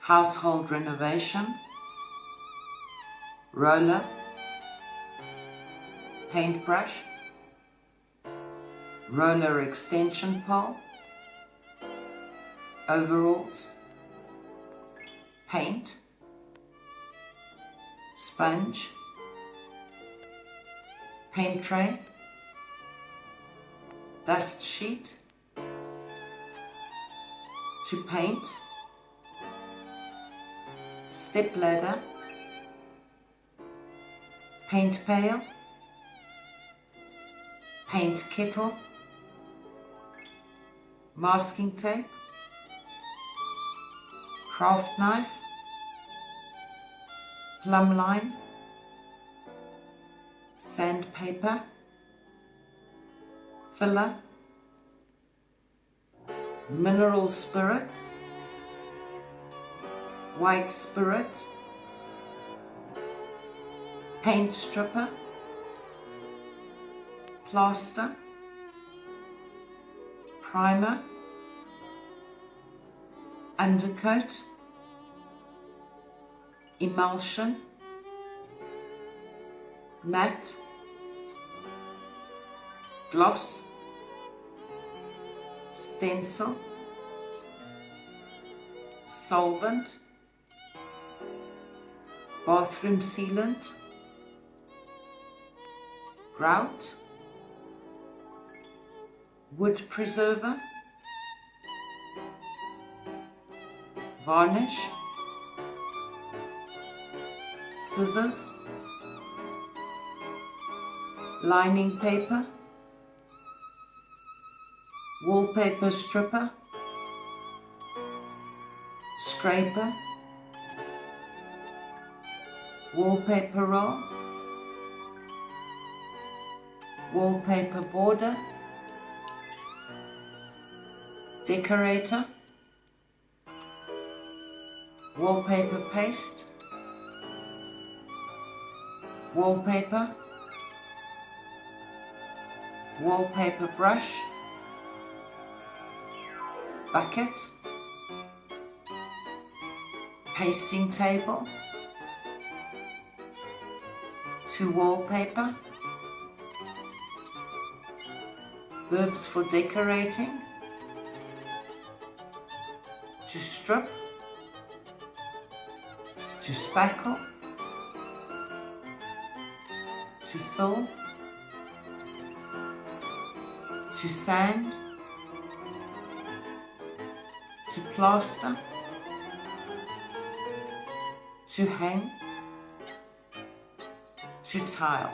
household renovation, roller, paintbrush, roller extension pole, overalls, paint, sponge, paint tray, dust sheet, to paint, step ladder, paint pail, paint kettle, masking tape, craft knife, plumb line, sandpaper, filler, mineral spirits, white spirit, paint stripper, plaster, primer, undercoat, emulsion, matte, gloss, stencil, solvent, bathroom sealant, grout, wood preserver, varnish, scissors, lining paper, wallpaper stripper, scraper, wallpaper roll, wallpaper border, decorator, wallpaper paste, wallpaper, wallpaper brush, bucket, pasting table, to wallpaper, verbs for decorating, to strip, to spackle, to fill, to sand, to plaster, to hang, to tile.